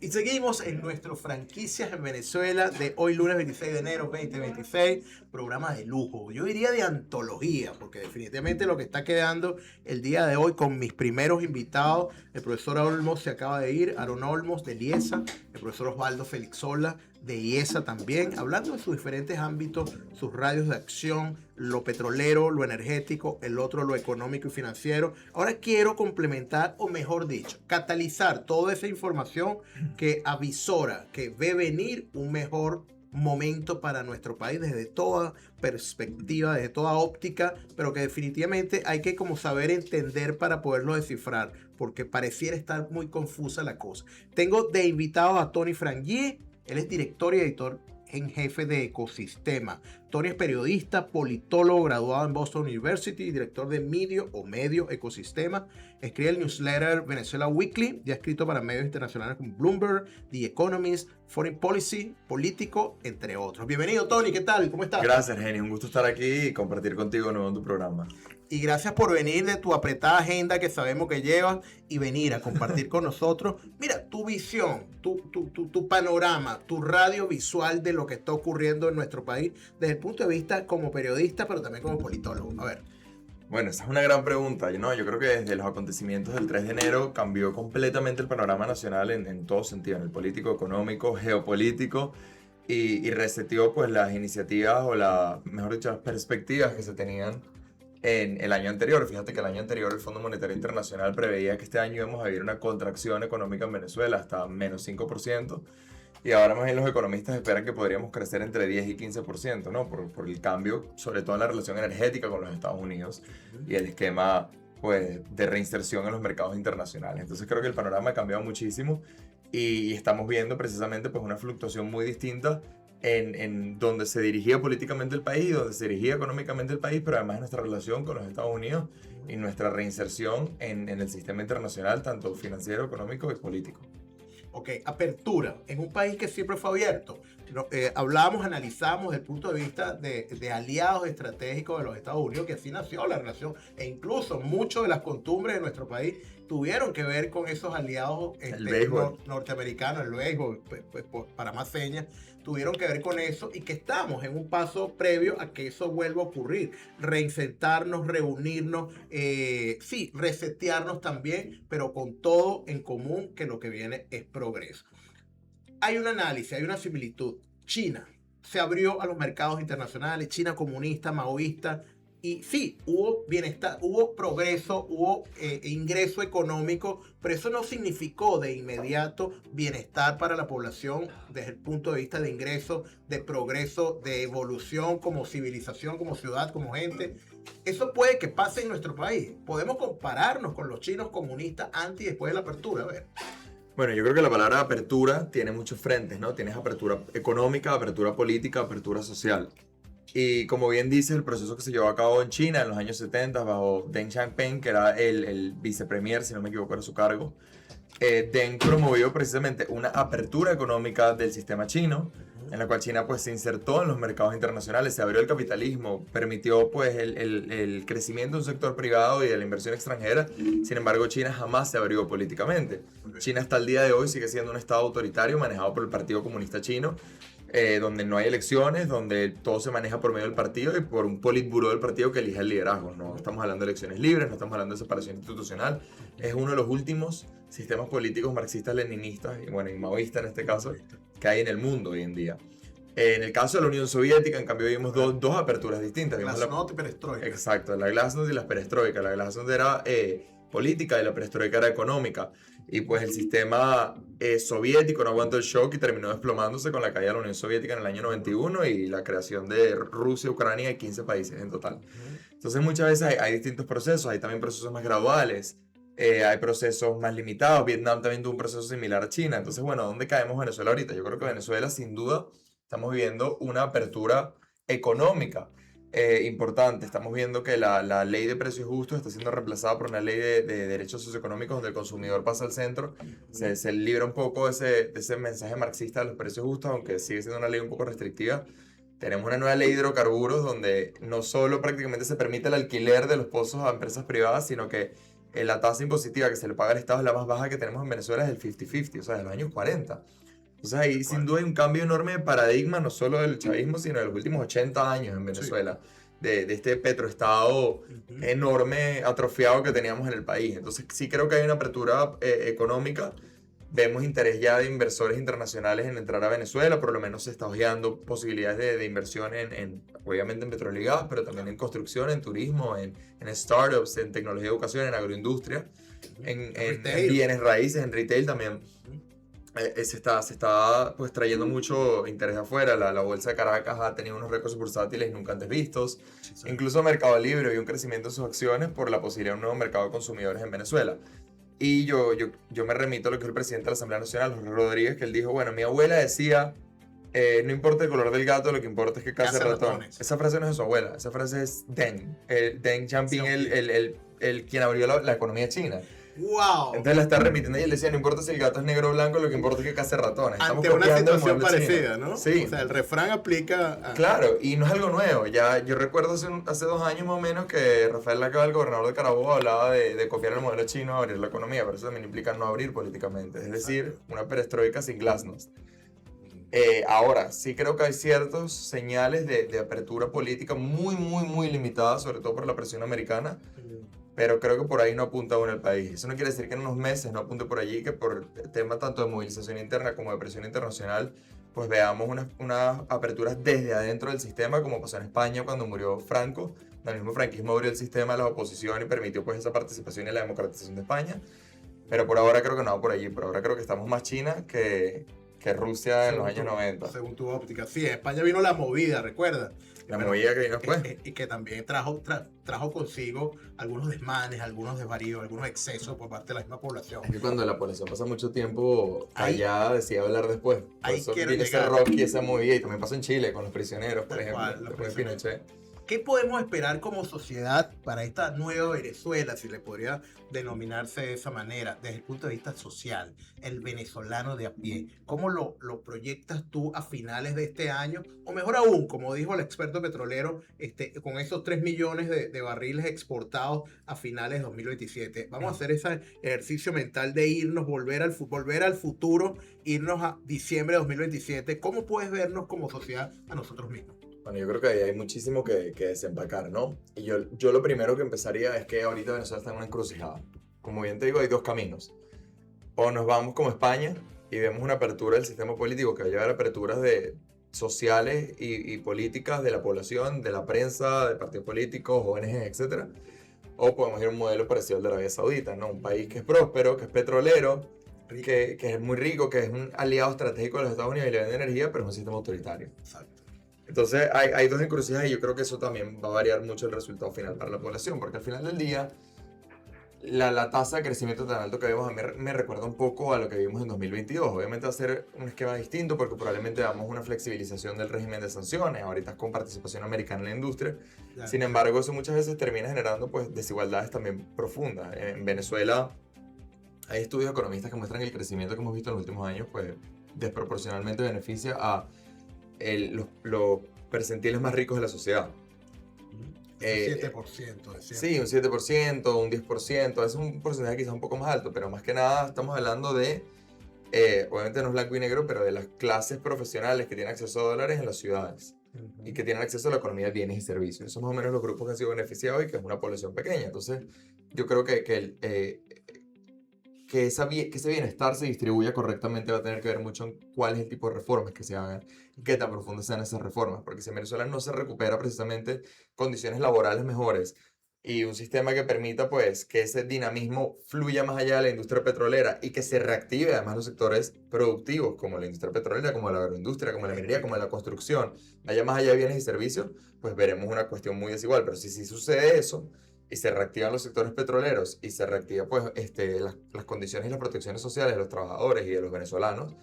Y seguimos en nuestro Franquicias en Venezuela de hoy lunes 26 de enero 2026, programa de lujo, yo diría de antología, porque definitivamente lo que está quedando el día de hoy con mis primeros invitados, el profesor Olmos se acaba de ir, Aaron Olmos de IESA, el profesor Osvaldo Felixola de IESA también, hablando de sus diferentes ámbitos, sus radios de acción, lo petrolero, lo energético, el otro lo económico y financiero. Ahora quiero complementar, o mejor dicho, catalizar toda esa información que avisora, que ve venir un mejor momento para nuestro país desde toda perspectiva, desde toda óptica, pero que definitivamente hay que como saber entender para poderlo descifrar, porque pareciera estar muy confusa la cosa. Tengo de invitado a Tony Frangier, él es director y editor en jefe de Ecosistema. Tony es periodista, politólogo graduado en Boston University, director de Medio Ecosistema. Escribe el newsletter Venezuela Weekly y ha escrito para medios internacionales como Bloomberg, The Economist, Foreign Policy, Político, entre otros. Bienvenido, Tony, ¿qué tal? ¿Cómo estás? Gracias, Jenny. Un gusto estar aquí y compartir contigo de nuevo en tu programa. Y gracias por venir de tu apretada agenda que sabemos que llevas y venir a compartir con nosotros. Mira, tu visión, tu panorama, tu radio visual de lo que está ocurriendo en nuestro país desde el punto de vista como periodista, pero también como politólogo. A ver. Bueno, esa es una gran pregunta. Yo creo que desde los acontecimientos del 3 de enero cambió completamente el panorama nacional en todo sentido, en el político, económico, geopolítico y reseteó pues las iniciativas mejor dicho, las perspectivas que se tenían en el año anterior. Fíjate que el año anterior el Fondo Monetario Internacional preveía que este año íbamos a vivir una contracción económica en Venezuela hasta menos 5%. Y ahora más bien los economistas esperan que podríamos crecer entre 10 y 15%, ¿no? Por el cambio, sobre todo en la relación energética con los Estados Unidos y el esquema pues, de reinserción en los mercados internacionales. Entonces creo que el panorama ha cambiado muchísimo y estamos viendo precisamente pues, una fluctuación muy distinta en donde se dirigía políticamente el país y donde se dirigía económicamente el país, pero además nuestra relación con los Estados Unidos y nuestra reinserción en el sistema internacional, tanto financiero, económico y político. Ok, apertura en un país que siempre fue abierto. Hablábamos, analizamos desde el punto de vista de aliados estratégicos de los Estados Unidos, que así nació la relación, e incluso muchas de las costumbres de nuestro país tuvieron que ver con esos aliados norteamericanos, el béisbol, pues, para más señas, tuvieron que ver con eso y que estamos en un paso previo a que eso vuelva a ocurrir, reinsertarnos, reunirnos, sí, resetearnos también, pero con todo en común que lo que viene es progreso. Hay un análisis, hay una similitud. China se abrió a los mercados internacionales, China comunista, maoísta, y sí, hubo bienestar, hubo progreso, hubo ingreso económico, pero eso no significó de inmediato bienestar para la población desde el punto de vista de ingreso, de progreso, de evolución como civilización, como ciudad, como gente. Eso puede que pase en nuestro país. Podemos compararnos con los chinos comunistas antes y después de la apertura. A ver. Bueno, yo creo que la palabra apertura tiene muchos frentes, ¿no? Tienes apertura económica, apertura política, apertura social. Y como bien dice, el proceso que se llevó a cabo en China en los años 70 bajo Deng Xiaoping, que era el vicepremier, si no me equivoco, era su cargo, Deng promovió precisamente una apertura económica del sistema chino, en la cual China pues se insertó en los mercados internacionales, se abrió el capitalismo, permitió pues el crecimiento de un sector privado y de la inversión extranjera. Sin embargo, China jamás se abrió políticamente. China hasta el día de hoy sigue siendo un estado autoritario manejado por el Partido Comunista Chino, donde no hay elecciones, donde todo se maneja por medio del partido y por un politburó del partido que elige el liderazgo. No estamos hablando de elecciones libres, no estamos hablando de separación institucional. Es uno de los últimos sistemas políticos marxistas-leninistas y maoístas en este caso que hay en el mundo hoy en día. En el caso de la Unión Soviética, en cambio, vimos dos aperturas distintas. Glasnost y perestroika. Exacto, la Glasnost y la perestroika. La Glasnost era política y la perestroika era económica. Y pues el sistema soviético no aguantó el shock y terminó desplomándose con la caída de la Unión Soviética en el año 91 y la creación de Rusia, Ucrania y 15 países en total. Entonces muchas veces hay distintos procesos, hay también procesos más graduales, hay procesos más limitados. Vietnam también tuvo un proceso similar a China. Entonces, bueno, ¿dónde caemos Venezuela ahorita? Yo creo que Venezuela, sin duda, estamos viviendo una apertura económica importante. Estamos viendo que la ley de precios justos está siendo reemplazada por una ley de derechos socioeconómicos donde el consumidor pasa al centro. Se libra un poco de ese mensaje marxista de los precios justos, aunque sigue siendo una ley un poco restrictiva. Tenemos una nueva ley de hidrocarburos donde no solo prácticamente se permite el alquiler de los pozos a empresas privadas, sino que la tasa impositiva que se le paga al Estado es la más baja que tenemos en Venezuela, es el 50-50, o sea, de los años 40. Entonces ahí sin duda hay un cambio enorme de paradigma, no solo del chavismo, sino de los últimos 80 años en Venezuela, de este petroestado enorme, atrofiado que teníamos en el país. Entonces sí creo que hay una apertura económica. Vemos interés ya de inversores internacionales en entrar a Venezuela, por lo menos se está ojeando posibilidades de inversión obviamente en petróleo y gas, pero también en construcción, en turismo, en startups, en tecnología de educación, en agroindustria, en bienes raíces, en retail también. Se está pues trayendo mucho interés de afuera. La bolsa de Caracas ha tenido unos récords bursátiles nunca antes vistos. Incluso Mercado Libre vio un crecimiento de sus acciones por la posibilidad de un nuevo mercado de consumidores en Venezuela. Y yo me remito a lo que es el presidente de la Asamblea Nacional, Jorge Rodríguez, que él dijo, bueno, mi abuela decía, no importa el color del gato, lo que importa es que case ratón. Esa frase no es de su abuela, esa frase es Deng. Deng Xiaoping, el quien abrió la economía china. ¡Wow! Entonces la está remitiendo y él decía, no importa si el gato es negro o blanco, lo que importa es que case ratones. Ante una situación parecida, ¿no? Sí. O sea, el refrán aplica a... Claro, y no es algo nuevo. Ya, yo recuerdo hace 2 años más o menos que Rafael Lacaba, el gobernador de Carabobo, hablaba de copiar el modelo chino a abrir la economía, pero eso también implica no abrir políticamente. Es decir, una perestroika sin glasnost. Ahora, sí creo que hay ciertos señales de apertura política muy, muy, muy limitadas, sobre todo por la presión americana. Pero creo que por ahí no apunta aún el país. Eso no quiere decir que en unos meses no apunte por allí, que por tema tanto de movilización interna como de presión internacional, pues veamos unas aperturas desde adentro del sistema, como pasó en España cuando murió Franco. El mismo franquismo abrió el sistema a la oposición y permitió pues esa participación en la democratización de España. Pero por ahora creo que no va por allí. Por ahora creo que estamos más China que Rusia en los años 90. Según tu óptica. Sí, en España vino la movida, ¿recuerdas? La movida que vino después. Y que también trajo consigo algunos desmanes, algunos desvaríos, algunos excesos por parte de la misma población. Es que cuando la población pasa mucho tiempo callada, decide hablar después. Por eso viene ese llegar. rock y esa movida. Y también pasó en Chile con los prisioneros, por ejemplo. Después de Pinochet. ¿Qué podemos esperar como sociedad para esta nueva Venezuela, si le podría denominarse de esa manera, desde el punto de vista social, el venezolano de a pie? ¿Cómo lo proyectas tú a finales de este año? O mejor aún, como dijo el experto petrolero, con esos 3 millones de barriles exportados a finales de 2027. Vamos a hacer ese ejercicio mental de volver al futuro, irnos a diciembre de 2027. ¿Cómo puedes vernos como sociedad a nosotros mismos? Bueno, yo creo que ahí hay muchísimo que desempacar, ¿no? Y yo lo primero que empezaría es que ahorita Venezuela está en una encrucijada. Como bien te digo, hay 2 caminos. O nos vamos como España y vemos una apertura del sistema político que va a llevar a aperturas sociales y políticas de la población, de la prensa, de partidos políticos, ONG, etc. O podemos ir a un modelo parecido al de Arabia Saudita, ¿no? Un país que es próspero, que es petrolero, que es muy rico, que es un aliado estratégico de los Estados Unidos y le vende energía, pero es un sistema autoritario. Exacto. Entonces hay 2 encrucijadas y yo creo que eso también va a variar mucho el resultado final para la población, porque al final del día la tasa de crecimiento tan alto que vemos a mí me recuerda un poco a lo que vimos en 2022. Obviamente va a ser un esquema distinto porque probablemente damos una flexibilización del régimen de sanciones, ahorita con participación americana en la industria. Sin embargo, eso muchas veces termina generando pues desigualdades también profundas. En Venezuela hay estudios economistas que muestran que el crecimiento que hemos visto en los últimos años pues desproporcionalmente beneficia a los percentiles más ricos de la sociedad. Un 7%. Sí, un 7%, un 10%, es un porcentaje quizás un poco más alto, pero más que nada estamos hablando de, obviamente no es blanco y negro, pero de las clases profesionales que tienen acceso a dólares en las ciudades y que tienen acceso a la economía de bienes y servicios. Esos son más o menos los grupos que han sido beneficiados y que es una población pequeña. Entonces, yo creo que ese bienestar se distribuya correctamente va a tener que ver mucho en cuál es el tipo de reformas que se hagan y qué tan profundas sean esas reformas, porque si en Venezuela no se recupera precisamente condiciones laborales mejores y un sistema que permita pues que ese dinamismo fluya más allá de la industria petrolera y que se reactive además los sectores productivos como la industria petrolera, como la agroindustria, como la minería, como la construcción, vaya más allá de bienes y servicios, pues veremos una cuestión muy desigual, pero si sucede eso, y se reactivan los sectores petroleros y se reactivan pues, las condiciones y las protecciones sociales de los trabajadores y de los venezolanos,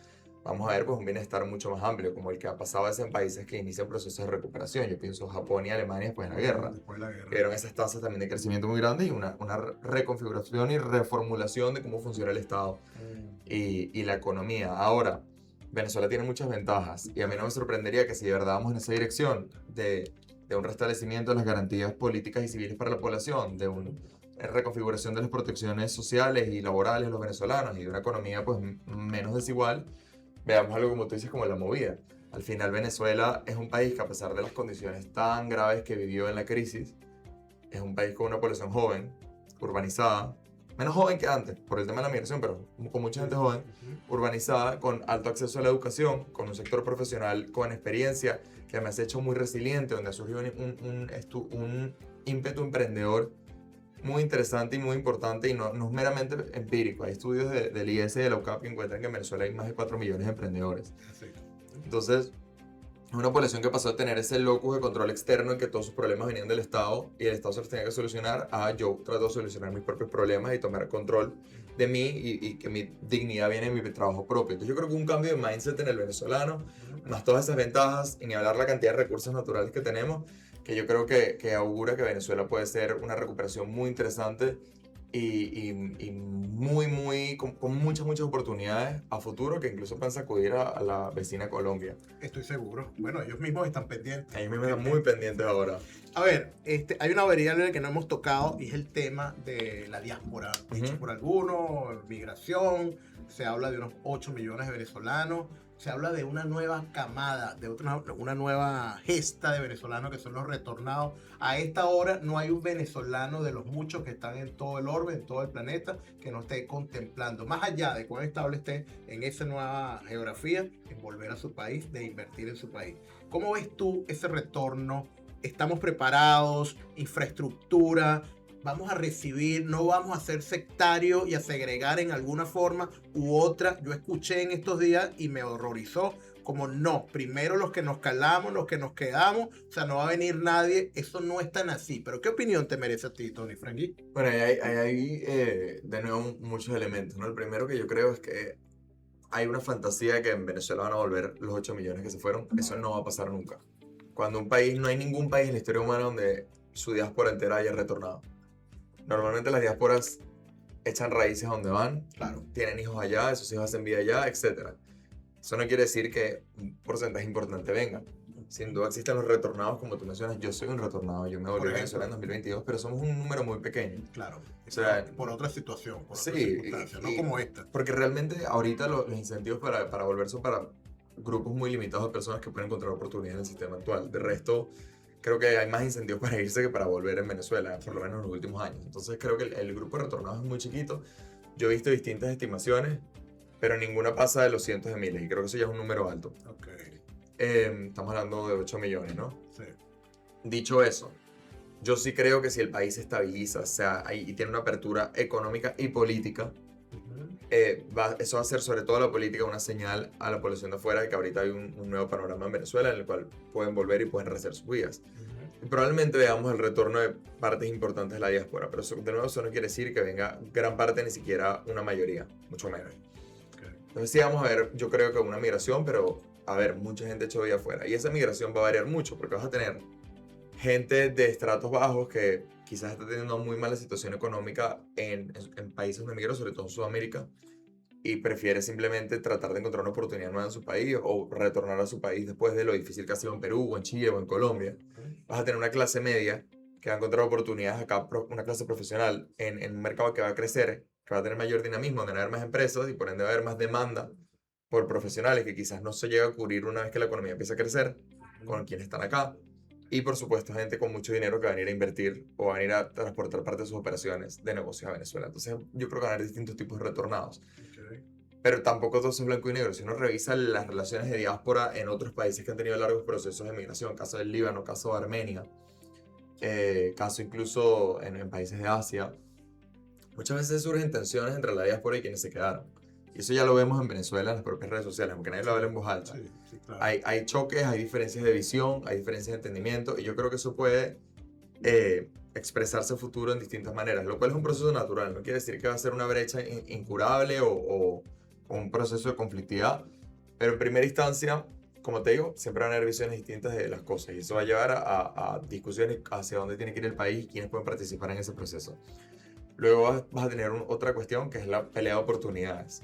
vamos a ver pues, un bienestar mucho más amplio, como el que ha pasado en países que inician procesos de recuperación. Yo pienso Japón y Alemania después de la guerra. Vieron esas tasas también de crecimiento muy grandes y una reconfiguración y reformulación de cómo funciona el Estado y la economía. Ahora, Venezuela tiene muchas ventajas y a mí no me sorprendería que si de verdad vamos en esa dirección de un restablecimiento de las garantías políticas y civiles para la población, de reconfiguración de las protecciones sociales y laborales de los venezolanos y de una economía pues menos desigual, veamos algo como tú dices como la movida. Al final Venezuela es un país que a pesar de las condiciones tan graves que vivió en la crisis, es un país con una población joven, urbanizada, menos joven que antes por el tema de la migración, pero con mucha gente joven, urbanizada, con alto acceso a la educación, con un sector profesional con experiencia que me ha hecho muy resiliente, donde ha surgido un ímpetu emprendedor muy interesante y muy importante y no es meramente empírico. Hay estudios del IES y de la UCAP que encuentran que en Venezuela hay más de 4 millones de emprendedores. Entonces, es una población que pasó a tener ese locus de control externo en que todos sus problemas venían del Estado y el Estado se los tenía que solucionar a yo trato de solucionar mis propios problemas y tomar control de mí y que mi dignidad viene de mi trabajo propio. Entonces yo creo que un cambio de mindset en el venezolano, más todas esas ventajas y ni hablar la cantidad de recursos naturales que tenemos, que yo creo que augura que Venezuela puede ser una recuperación muy interesante y con muchas oportunidades a futuro que incluso pueden sacudir a la vecina Colombia. Estoy seguro. Bueno, ellos mismos están pendientes. Ellos mismos están muy pendientes ahora. A ver, hay una variable que no hemos tocado y es el tema de la diáspora. Dicho por algunos, migración, se habla de unos 8 millones de venezolanos, se habla de una nueva camada, de una nueva gesta de venezolanos que son los retornados. A esta hora no hay un venezolano de los muchos que están en todo el orbe, en todo el planeta, que no esté contemplando, más allá de cuán estable esté en esa nueva geografía, en volver a su país, de invertir en su país. ¿Cómo ves tú ese retorno? ¿Estamos preparados? ¿Infraestructura? ¿Vamos a recibir? ¿No vamos a ser sectarios y a segregar en alguna forma u otra? Yo escuché en estos días y me horrorizó como no, primero los que nos calamos, los que nos quedamos, o sea, no va a venir nadie, eso no es tan así. Pero ¿qué opinión te merece a ti, Tony Frankie? Bueno, hay de nuevo muchos elementos, ¿no? El primero que yo creo es que hay una fantasía de que en Venezuela van a volver los 8 millones que se fueron. Eso no va a pasar nunca. Cuando un país, no hay ningún país en la historia humana donde su diáspora entera haya retornado. Normalmente las diásporas echan raíces a donde van, Claro. Tienen hijos allá, esos hijos hacen vida allá, etc. Eso no quiere decir que un porcentaje importante venga. Sin duda existen los retornados, como tú mencionas. Yo soy un retornado, yo me volví a Venezuela en 2022, pero somos un número muy pequeño. Claro, o sea, por otra situación, por sí, otra circunstancia, no como esta. Porque realmente ahorita los incentivos para volver son para grupos muy limitados de personas que pueden encontrar oportunidades en el sistema actual. De resto, creo que hay más incentivos para irse que para volver en Venezuela, por lo menos en los últimos años. Entonces creo que el grupo de retornados es muy chiquito. Yo he visto distintas estimaciones, pero ninguna pasa de los cientos de miles, y creo que eso ya es un número alto. Okay. Estamos hablando de 8 millones, ¿no? Sí. Dicho eso, yo sí creo que si el país se estabiliza, o sea, y tiene una apertura económica y política, eso va a ser sobre todo la política una señal a la población de afuera de que ahorita hay un nuevo panorama en Venezuela en el cual pueden volver y pueden rehacer sus vidas. Y probablemente veamos el retorno de partes importantes de la diáspora, pero eso, de nuevo, eso no quiere decir que venga gran parte, ni siquiera una mayoría, mucho menos. Okay. Entonces sí vamos a ver, yo creo que una migración, pero a ver, mucha gente echó vida afuera. Y esa migración va a variar mucho, porque vas a tener gente de estratos bajos que quizás está teniendo una muy mala situación económica en países donde migra, sobre todo en Sudamérica, y prefiere simplemente tratar de encontrar una oportunidad nueva en su país o retornar a su país después de lo difícil que ha sido en Perú o en Chile o en Colombia. Vas a tener una clase media que va a encontrar oportunidades acá, una clase profesional en un mercado que va a crecer, que va a tener mayor dinamismo, donde va a haber más empresas y por ende va a haber más demanda por profesionales que quizás no se llega a cubrir una vez que la economía empieza a crecer con quienes están acá. Y por supuesto gente con mucho dinero que va a venir a invertir o va a venir a transportar parte de sus operaciones de negocios a Venezuela. Entonces yo creo que van a haber distintos tipos de retornados. Okay. Pero tampoco todo es blanco y negro. Si uno revisa las relaciones de diáspora en otros países que han tenido largos procesos de migración, caso del Líbano, caso de Armenia, caso incluso en países de Asia, muchas veces surgen tensiones entre la diáspora y quienes se quedaron. Y eso ya lo vemos en Venezuela en las propias redes sociales, aunque nadie lo habla en voz alta. Sí, claro. Hay choques, hay diferencias de visión, hay diferencias de entendimiento, y yo creo que eso puede expresarse a futuro en distintas maneras, lo cual es un proceso natural. No quiere decir que va a ser una brecha incurable o un proceso de conflictividad, pero en primera instancia, como te digo, siempre van a haber visiones distintas de las cosas, y eso va a llevar a discusiones hacia dónde tiene que ir el país y quiénes pueden participar en ese proceso. Luego vas a tener otra cuestión, que es la pelea de oportunidades.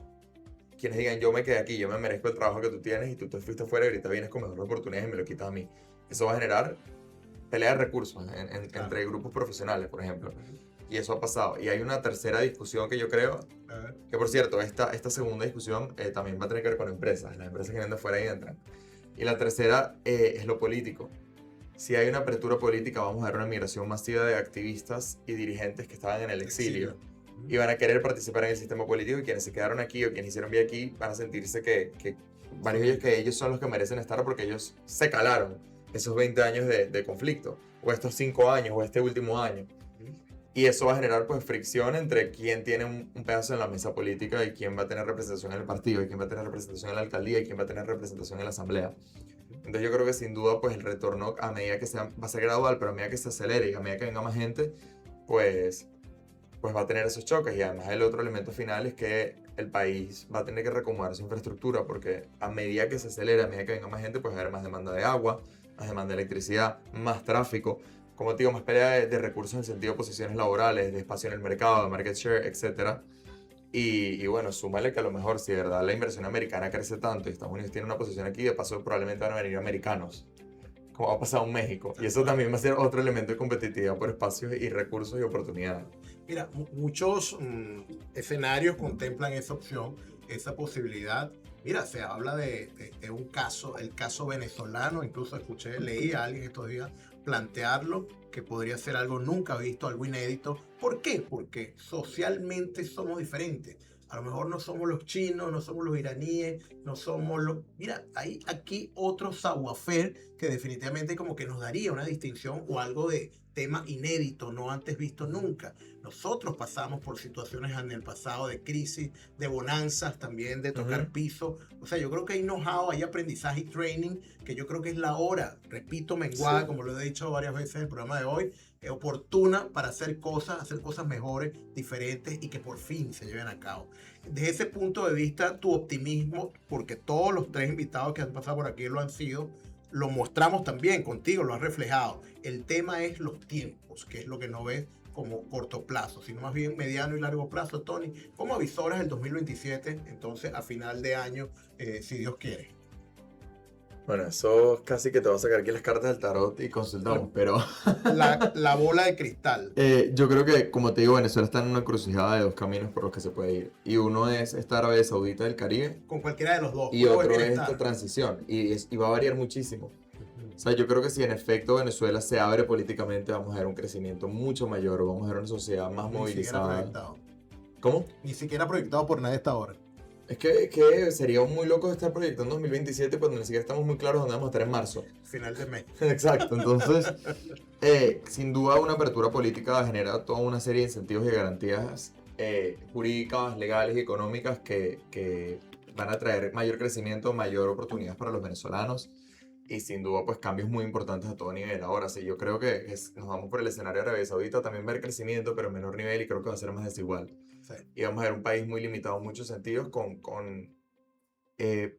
Quienes digan, yo me quedé aquí, yo me merezco el trabajo que tú tienes y tú te fuiste afuera y ahorita vienes con mejores oportunidades y me lo quitas a mí. Eso va a generar pelea de recursos entre grupos profesionales, por ejemplo. Y eso ha pasado. Y hay una tercera discusión que yo creo, A ver. que por cierto, esta segunda discusión también va a tener que ver con empresas. Las empresas que vienen de fuera y entran. Y la tercera es lo político. Si hay una apertura política, vamos a ver una migración masiva de activistas y dirigentes que estaban en el exilio y van a querer participar en el sistema político, y quienes se quedaron aquí o quienes hicieron vida aquí van a sentirse que varios de ellos, que ellos son los que merecen estar porque ellos se calaron esos 20 años de conflicto, o estos 5 años, o este último año. Y eso va a generar pues fricción entre quién tiene un pedazo en la mesa política y quién va a tener representación en el partido, y quién va a tener representación en la alcaldía, y quién va a tener representación en la asamblea. Entonces yo creo que sin duda pues el retorno, a medida que sea, va a ser gradual, pero a medida que se acelere y a medida que venga más gente, pues va a tener esos choques. Y además el otro elemento final es que el país va a tener que reacomodar su infraestructura, porque a medida que se acelera, a medida que venga más gente, pues va a haber más demanda de agua, más demanda de electricidad, más tráfico, como te digo, más pelea de recursos en el sentido de posiciones laborales, de espacio en el mercado, de market share, etc. Y bueno, súmale que a lo mejor si de verdad la inversión americana crece tanto y Estados Unidos tiene una posición aquí, de paso probablemente van a venir americanos, como ha pasado en México. Y eso también va a ser otro elemento de competitividad por espacios y recursos y oportunidades. Mira, muchos escenarios contemplan esa opción, esa posibilidad. Mira, se habla de un caso, el caso venezolano, incluso leí a alguien estos días plantearlo, que podría ser algo nunca visto, algo inédito. ¿Por qué? Porque socialmente somos diferentes. A lo mejor no somos los chinos, no somos los iraníes, no somos los... Mira, hay aquí otro savoir-faire que definitivamente como que nos daría una distinción o algo de tema inédito, no antes visto nunca. Nosotros pasamos por situaciones en el pasado de crisis, de bonanzas, también de tocar piso. O sea, yo creo que hay know-how, hay aprendizaje y training, que yo creo que es la hora, repito, menguada, Sí. como lo he dicho varias veces en el programa de hoy, oportuna para hacer cosas mejores, diferentes y que por fin se lleven a cabo. Desde ese punto de vista, tu optimismo, porque todos los tres invitados que han pasado por aquí lo han sido, lo mostramos también contigo, lo has reflejado. El tema es los tiempos, que es lo que no ves como corto plazo, sino más bien mediano y largo plazo. Tony, ¿cómo avisoras el 2027, entonces a final de año, si Dios quiere? Bueno, eso casi que te va a sacar aquí las cartas del tarot y consultamos, pero La bola de cristal. yo creo que, como te digo, Venezuela está en una encrucijada de dos caminos por los que se puede ir. Y uno es esta Arabia Saudita del Caribe, Con cualquiera de los dos. y Puede otro es bienestar. esta transición. Y va a variar muchísimo. O sea, yo creo que si en efecto Venezuela se abre políticamente, vamos a ver un crecimiento mucho mayor, vamos a ver una sociedad más Ni siquiera movilizada. proyectado. ¿Cómo? Ni siquiera proyectado por nadie hasta ahora. Es que sería muy loco estar proyectando 2027 cuando ni siquiera estamos muy claros dónde vamos a estar en marzo. Final de mes. Exacto, entonces, sin duda una apertura política genera toda una serie de incentivos y de garantías jurídicas, legales y económicas que van a traer mayor crecimiento, mayor oportunidades para los venezolanos, y sin duda pues cambios muy importantes a todo nivel. Ahora sí, yo creo que nos vamos por el escenario de Arabia Saudita, también ver crecimiento pero a menor nivel, y creo que va a ser más desigual. Sí. Y vamos a ver un país muy limitado en muchos sentidos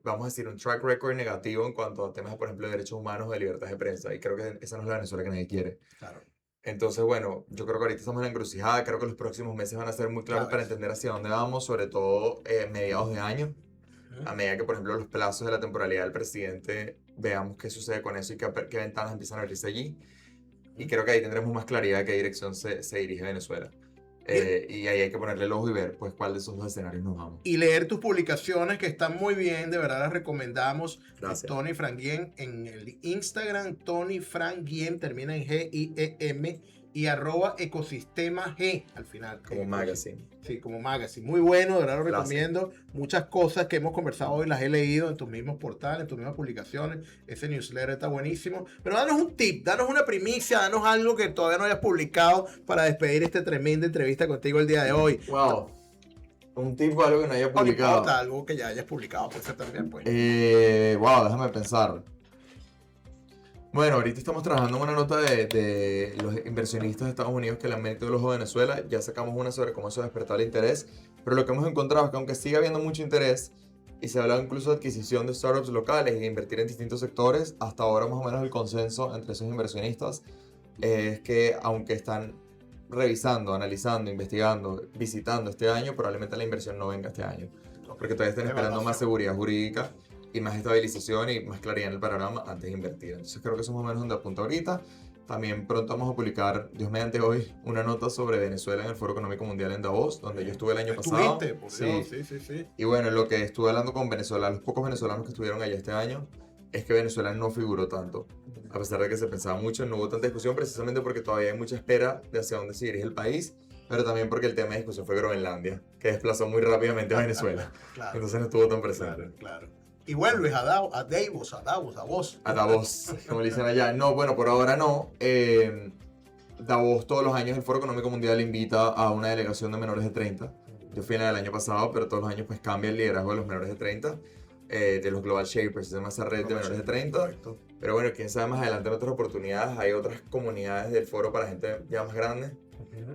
vamos a decir, un track record negativo en cuanto a temas, por ejemplo, de derechos humanos o de libertad de prensa. Y creo que esa no es la Venezuela que nadie quiere. Claro. Entonces, bueno, yo creo que ahorita estamos en la encrucijada. Creo que los próximos meses van a ser muy claros para entender hacia dónde vamos, sobre todo mediados de año. A medida que, por ejemplo, los plazos de la temporalidad del presidente, veamos qué sucede con eso y qué ventanas empiezan a abrirse allí. Y creo que ahí tendremos más claridad de qué dirección se dirige Venezuela. Y ahí hay que ponerle el ojo y ver pues cuál de esos dos escenarios nos vamos. Y leer tus publicaciones que están muy bien, de verdad las recomendamos. Gracias. Tony Frank Guiem en el Instagram, Tony Frank Guiem, termina en G-I-E-M, y @ecosistema G al final. Como magazine. Sí, como magazine. Muy bueno, de verdad lo Gracias. recomiendo. Muchas cosas que hemos conversado hoy las he leído en tus mismos portales, en tus mismas publicaciones. Ese newsletter está buenísimo. Pero danos un tip, danos una primicia, danos algo que todavía no hayas publicado para despedir esta tremenda entrevista contigo el día de hoy. Wow. Un tip o algo que no haya publicado. Publicado. Algo que ya hayas publicado, puede ser también, pues. Wow, déjame pensar. Bueno, ahorita estamos trabajando en una nota de los inversionistas de Estados Unidos que le han metido el ojo a Venezuela. Ya sacamos una sobre cómo eso despertó el interés. Pero lo que hemos encontrado es que aunque siga habiendo mucho interés y se ha hablado incluso de adquisición de startups locales y de invertir en distintos sectores, hasta ahora más o menos el consenso entre esos inversionistas es que aunque están revisando, analizando, investigando, visitando este año, probablemente la inversión no venga este año. Porque todavía están esperando más seguridad jurídica y más estabilización y más claridad en el panorama antes de invertir. Entonces creo que eso es más o menos donde apunta ahorita. También pronto vamos a publicar, Dios mediante hoy, una nota sobre Venezuela en el Foro Económico Mundial en Davos, donde yo estuve el año pasado. ¿Estuviste? Por Dios, sí. Y bueno, lo que estuve hablando con Venezuela, los pocos venezolanos que estuvieron allá este año, es que Venezuela no figuró tanto. A pesar de que se pensaba mucho, no hubo tanta discusión, precisamente porque todavía hay mucha espera de hacia dónde se dirige el país, pero también porque el tema de discusión fue Groenlandia, que desplazó muy rápidamente a Venezuela. Claro, Entonces no estuvo tan presente. claro. Y vuelves a Davos. A Davos, como le dicen allá. No, bueno, por ahora no. Davos todos los años el Foro Económico Mundial invita a una delegación de menores de 30. Yo fui en el año pasado, pero todos los años pues cambia el liderazgo de los menores de 30, de los Global Shapers, se llama esa red de menores de 30. Correcto. Pero bueno, quién sabe más adelante en otras oportunidades hay otras comunidades del foro para gente ya más grande,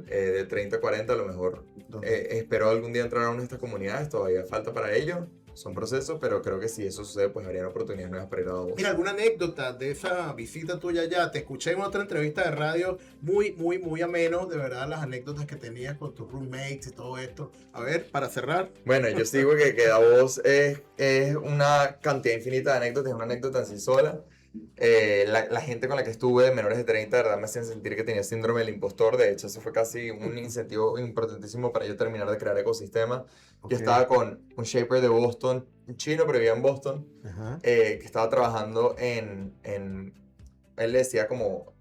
de 30 a 40 a lo mejor. Espero algún día entrar a una de estas comunidades, todavía falta para ello. Son procesos, pero creo que si eso sucede, pues habrían oportunidades nuevas para ir a Davos. Mira, alguna anécdota de esa visita tuya allá. Te escuché en otra entrevista de radio, muy ameno, de verdad, las anécdotas que tenías con tus roommates y todo esto. A ver, para cerrar. Bueno, yo sigo que Davos es una cantidad infinita de anécdotas, es una anécdota en sí sola. La gente con la que estuve, menores de 30, de verdad me hacían sentir que tenía síndrome del impostor. De hecho, eso fue casi un incentivo importantísimo para yo terminar de crear ecosistema. Yo estaba con un shaper de Boston, un chino, pero vivía en Boston, que estaba trabajando en... Él decía como...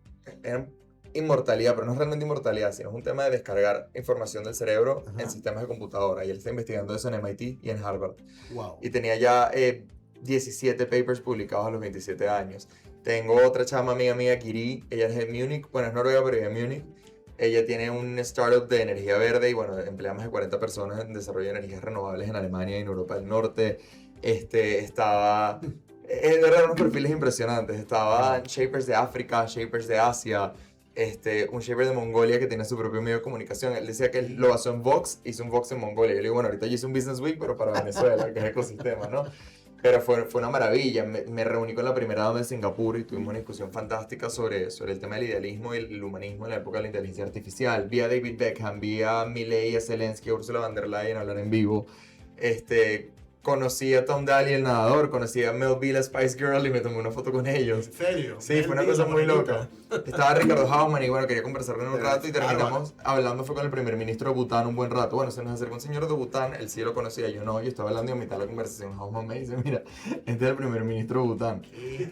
Era inmortalidad, pero no es realmente inmortalidad, sino es un tema de descargar información del cerebro en sistemas de computadora. Y él está investigando eso en MIT y en Harvard. Wow. Y tenía ya 17 papers publicados a los 27 años. Tengo otra chama amiga mía, Kiri, ella es de Múnich, bueno, es noruega, pero vive en Múnich. Ella tiene un startup de energía verde y bueno, emplea más de 40 personas en desarrollo de energías renovables en Alemania y en Europa del Norte. Estaba... Es verdad, unos perfiles impresionantes. Estaban shapers de África, shapers de Asia, un shaper de Mongolia que tiene su propio medio de comunicación. Él decía que él lo basó en Vox, hizo un Vox en Mongolia. Yo le digo, bueno, ahorita yo hice un Business Week, pero para Venezuela, que es ecosistema, ¿no? Pero fue una maravilla. Me reuní con la primera dama de Singapur y tuvimos una discusión fantástica sobre el tema del idealismo y el humanismo en la época de la inteligencia artificial. Vi a David Beckham, vi a Milei, a Zelensky, a Ursula von der Leyen hablar en vivo. Conocí a Tom Daly, el nadador, conocí a Mel B, la Spice Girl, y me tomé una foto con ellos. ¿En serio? Sí, fue una cosa muy loca. Estaba Ricardo Hauman y bueno, quería conversar con él un rato y terminamos hablando, fue con el primer ministro de Bután un buen rato. Bueno, se nos acercó un señor de Bután, él sí lo conocía, yo no, yo estaba hablando y a mitad de la conversación Hauman me dice, mira, este es el primer ministro de Bután.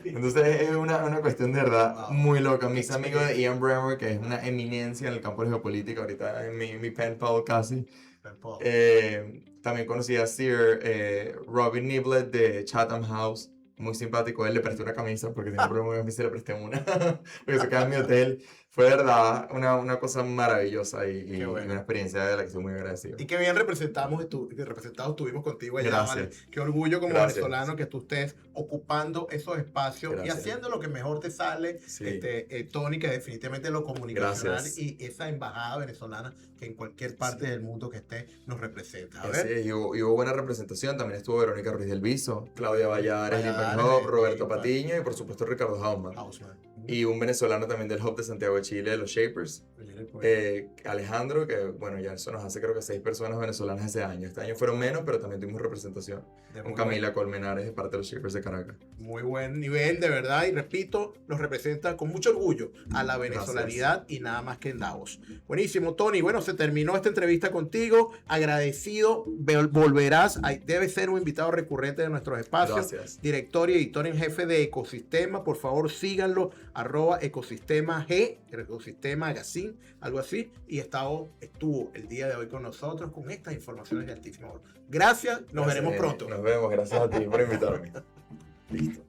Entonces es una cuestión de verdad muy loca. Mis amigos de Ian Bremmer, que es una eminencia en el campo de geopolítica, ahorita en mi pen pal casi. También conocí a Sir Robin Niblett de Chatham House, muy simpático. Él le presté una camisa porque tenía un problema con camisa y le presté una porque se quedaba en mi hotel. Fue de verdad una cosa maravillosa y una experiencia de la que estoy muy agradecido. Y qué bien representados estuvimos contigo allá. Gracias. ¿Vale? Qué orgullo como venezolano que tú estés ocupando esos espacios y haciendo lo que mejor te sale, Tony, que definitivamente lo comunicacional y esa embajada venezolana que en cualquier parte del mundo que esté nos representa. A ver. Sí, y hubo buena representación. También estuvo Verónica Ruiz del Viso, Claudia Valladares, Roberto Patiño y por supuesto Ricardo Hauman. Y un venezolano también del Hub de Santiago de Chile, de los Shapers, Alejandro, que bueno, ya eso nos hace creo que 6 personas venezolanas ese año. Este año fueron menos, pero también tuvimos representación. Con Camila Colmenares, de parte de los Shapers de Caracas. Muy buen nivel, de verdad, y repito, nos representa con mucho orgullo a la venezolanidad y nada más que en Davos. Buenísimo, Tony. Bueno, se terminó esta entrevista contigo. Agradecido, volverás, debe ser un invitado recurrente de nuestros espacios. Gracias. Director y editor en jefe de Ecosistema, por favor síganlo, @ecosistema G, Ecosistema Magazine, algo así, y estuvo el día de hoy con nosotros con estas informaciones de altísimo valor. Gracias, nos veremos pronto. Nos vemos, gracias a ti por invitarme. Listo.